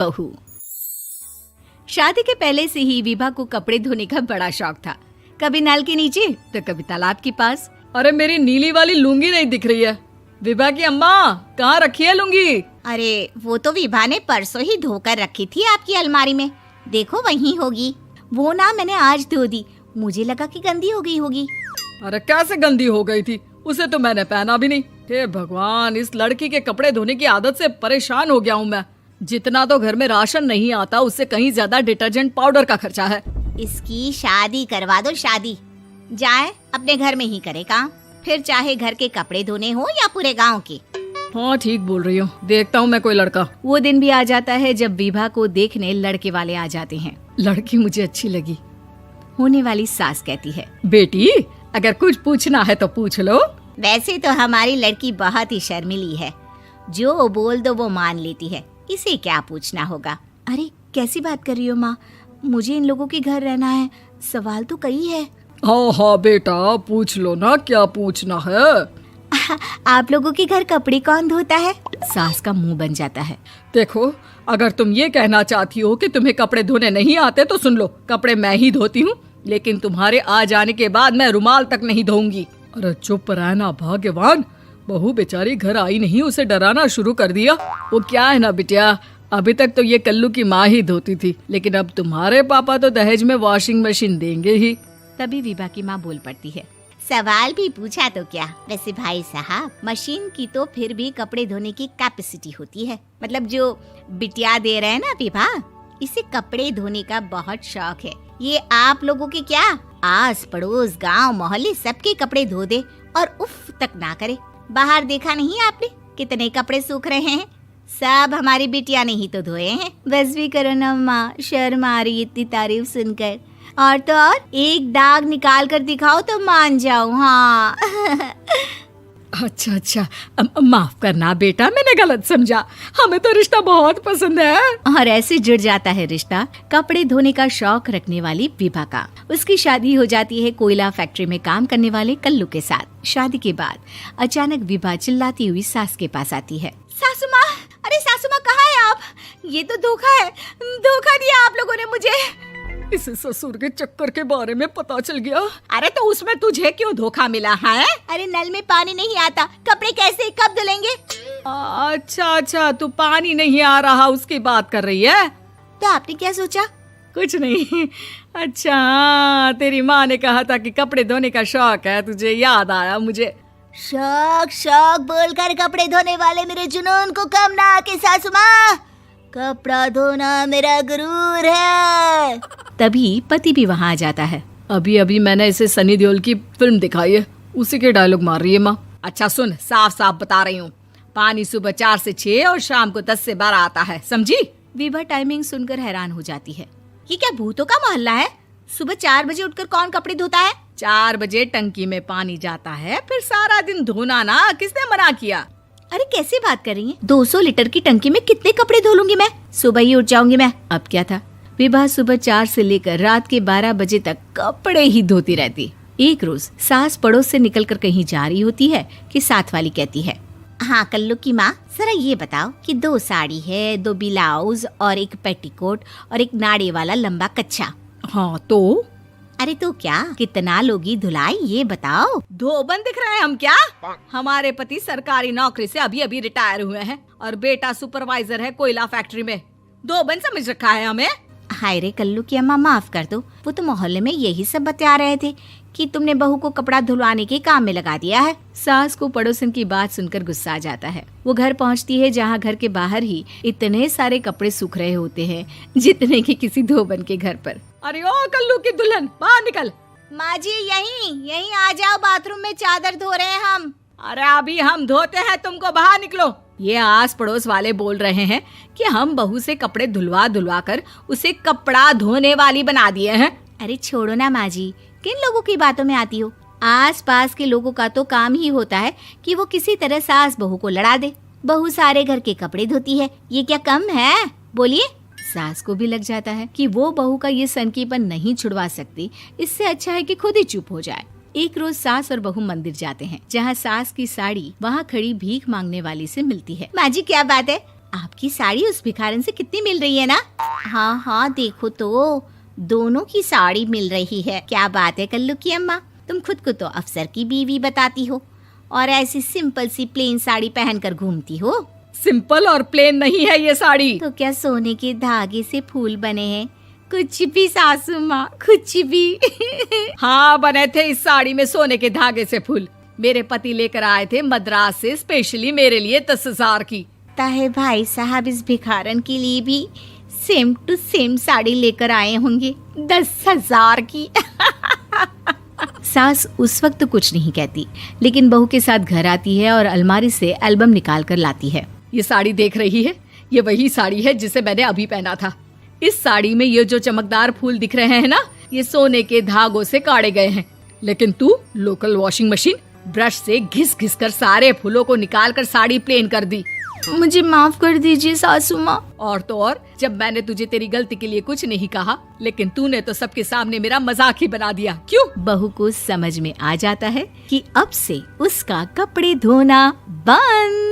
बहू। शादी के पहले से ही विभा को कपड़े धोने का बड़ा शौक था। कभी नल के नीचे तो कभी तालाब के पास। अरे मेरी नीली वाली लुंगी नहीं दिख रही है। विभा की अम्मा, कहाँ रखी है लुंगी? अरे वो तो विभा ने परसों ही धोकर रखी थी आपकी अलमारी में, देखो वहीं होगी। वो ना मैंने आज धो दी, मुझे लगा कि गंदी हो गई होगी। अरे कैसे गंदी हो गई थी? उसे तो मैंने पहना भी नहीं। हे भगवान, इस लड़की के कपड़े धोने की आदत से परेशान हो गया हूँ मैं। जितना तो घर में राशन नहीं आता, उससे कहीं ज्यादा डिटर्जेंट पाउडर का खर्चा है। इसकी शादी करवा दो, शादी जाए अपने घर में ही करे काम, फिर चाहे घर के कपड़े धोने हो या पूरे गांव के। हाँ ठीक बोल रही हूँ, देखता हूँ मैं कोई लड़का। वो दिन भी आ जाता है जब विभा को देखने लड़के वाले आ जाते हैं। लड़की मुझे अच्छी लगी। होने वाली सास कहती है, बेटी अगर कुछ पूछना है तो पूछ लो। वैसे तो हमारी लड़की बहुत ही शर्मीली है, जो बोल दो वो मान लेती है, इसे क्या पूछना होगा। अरे कैसी बात कर रही हो माँ, मुझे इन लोगों के घर रहना है, सवाल तो कई है। हाँ हाँ बेटा, पूछ लो ना, क्या पूछना है। आप लोगों के घर कपड़े कौन धोता है? सास का मुंह बन जाता है। देखो, अगर तुम ये कहना चाहती हो कि तुम्हें कपड़े धोने नहीं आते तो सुन लो, कपड़े मैं ही धोती हूँ, लेकिन तुम्हारे आ जाने के बाद मैं रुमाल तक नहीं धोऊंगी। अरे चुप रहना भाग्यवान, बहू बेचारी घर आई नहीं, उसे डराना शुरू कर दिया। वो क्या है ना बिटिया, अभी तक तो ये कल्लू की माँ ही धोती थी, लेकिन अब तुम्हारे पापा तो दहेज में वॉशिंग मशीन देंगे ही। तभी विभा की माँ बोल पड़ती है, सवाल भी पूछा तो क्या। वैसे भाई साहब, मशीन की तो फिर भी कपड़े धोने की कैपेसिटी होती है। मतलब जो बिटिया दे रहे हैं ना विभा, इसे कपड़े धोने का बहुत शौक है। ये आप लोगों के क्या, आस पड़ोस गांव मोहल्ले सबके कपड़े धो दे और उफ तक ना करे। बाहर देखा नहीं आपने कितने कपड़े सूख रहे हैं? सब हमारी बिटिया ने ही तो धोए हैं। बस भी करो ना माँ, शर्म आ रही इतनी तारीफ सुनकर। और तो और एक दाग निकाल कर दिखाओ तो मान जाऊं। हाँ। अच्छा, माफ करना बेटा, मैंने गलत समझा। हमें तो रिश्ता बहुत पसंद है। और ऐसे जुड़ जाता है रिश्ता कपड़े धोने का शौक रखने वाली विभा का। उसकी शादी हो जाती है कोयला फैक्ट्री में काम करने वाले कल्लू के साथ। शादी के बाद अचानक विभा चिल्लाती हुई सास के पास आती है। सासू माँ, अरे सासू माँ कहाँ है आप? ये तो धोखा है, धोखा दिया आप लोगों ने मुझे। इसे ससुर के चक्कर के बारे में पता चल गया। अरे तो उसमें तुझे क्यों धोखा मिला है? अरे नल में पानी नहीं आता, कपड़े कैसे कब धुलेंगे? अच्छा, तू पानी नहीं आ रहा उसकी बात कर रही है। तो आपने क्या सोचा? कुछ नहीं। अच्छा, तेरी माँ ने कहा था कि कपड़े धोने का शौक है तुझे, याद आया मुझे। शौक बोलकर कपड़े धोने वाले मेरे जुनून को कम ना आके सासू माँ, कपड़ा धोना मेरा गुरूर है। तभी पति भी वहाँ आ जाता है। अभी मैंने इसे सनी देओल की फिल्म दिखाई है, उसी के डायलॉग मार रही है माँ। अच्छा सुन, साफ साफ बता रही हूँ, पानी सुबह 4 से 6 और शाम को 10 से 12 आता है, समझी? विभा टाइमिंग सुनकर हैरान हो जाती है। ये क्या भूतों का मोहल्ला है? सुबह 4 बजे उठकर कौन कपड़े धोता है? 4 बजे टंकी में पानी जाता है, फिर सारा दिन धोना ना, किसने मना किया? अरे कैसी बात कर रही हैं? 200 लीटर की टंकी में कितने कपड़े धो लूंगी मैं? सुबह ही उठ जाऊंगी मैं। अब क्या था, विभा सुबह 4 से लेकर रात के 12 बजे तक कपड़े ही धोती रहती। एक रोज सास पड़ोस से निकलकर कहीं जा रही होती है कि साथ वाली कहती है, हाँ कल्लू की माँ, जरा ये बताओ कि 2 साड़ी है, 2 ब्लाउज और एक पेटीकोट और एक नाड़े वाला लंबा कच्छा। हाँ तो? अरे तो क्या, कितना लोगी धुलाई ये बताओ। धोबन दिख रहे हैं हम क्या? हमारे पति सरकारी नौकरी से अभी रिटायर हुए हैं और बेटा सुपरवाइजर है कोयला फैक्ट्री में। धोबन समझ रखा है हमें? हाय रे कल्लू की अम्मा, माफ कर दो, वो तो मोहल्ले में यही सब बता रहे थे कि तुमने बहू को कपड़ा धुलवाने के काम में लगा दिया है। सास को पड़ोसन की बात सुनकर गुस्सा आ जाता है। वो घर पहुंचती है जहां घर के बाहर ही इतने सारे कपड़े सूख रहे होते हैं जितने कि किसी धोबन के घर पर। अरे ओ कल्लू की दुल्हन, बाहर निकल। माँ जी यहीं आ जाओ, बाथरूम में चादर धो रहे हैं हम। अरे अभी हम धोते हैं, तुमको बाहर निकलो। ये आस पड़ोस वाले बोल रहे हैं कि हम बहू से कपड़े धुलवा कर उसे कपड़ा धोने वाली बना दिए हैं। अरे छोड़ो ना माँ जी, किन लोगों की बातों में आती हो? आस पास के लोगों का तो काम ही होता है कि वो किसी तरह सास बहू को लड़ा दे। बहू सारे घर के कपड़े धोती है, ये क्या कम है? बोलिए। सास को भी लग जाता है कि वो बहू का ये सनकीपन नहीं छुड़वा सकती, इससे अच्छा है कि खुद ही चुप हो जाए। एक रोज सास और बहू मंदिर जाते हैं, जहाँ सास की साड़ी वहाँ खड़ी भीख मांगने वाली से मिलती है। माँ जी क्या बात है, आपकी साड़ी उस भिखारन से कितनी मिल रही है ना? हाँ हाँ, देखो तो दोनों की साड़ी मिल रही है। क्या बात है कल्लू की अम्मा, तुम खुद को तो अफसर की बीवी बताती हो और ऐसी सिंपल सी प्लेन साड़ी पहनकर घूमती हो। सिंपल और प्लेन नहीं है ये साड़ी। तो क्या सोने के धागे से फूल बने हैं? कुछ भी सासू माँ, कुछ भी। हाँ, बने थे इस साड़ी में सोने के धागे से फूल। मेरे पति लेकर आए थे मद्रास से स्पेशली मेरे लिए 10,000 की। ताहे भाई साहब इस भिखारन के लिए भी सेम टू सेम साड़ी लेकर आए होंगे 10,000 की। सास उस वक्त कुछ नहीं कहती, लेकिन बहू के साथ घर आती है और अलमारी से एल्बम निकाल कर लाती है। ये साड़ी देख रही है, ये वही साड़ी है जिसे मैंने अभी पहना था। इस साड़ी में ये जो चमकदार फूल दिख रहे हैं ना, ये सोने के धागों से काढ़े गए हैं। लेकिन तू लोकल वॉशिंग मशीन ब्रश से घिस घिस कर सारे फूलों को निकाल कर साड़ी प्लेन कर दी। मुझे माफ कर दीजिए सासू माँ। और तो और, जब मैंने तुझे तेरी गलती के लिए कुछ नहीं कहा, लेकिन तूने तो सबके सामने मेरा मजाक ही बना दिया। क्यों? बहू को समझ में आ जाता है कि अब से उसका कपड़े धोना बंद।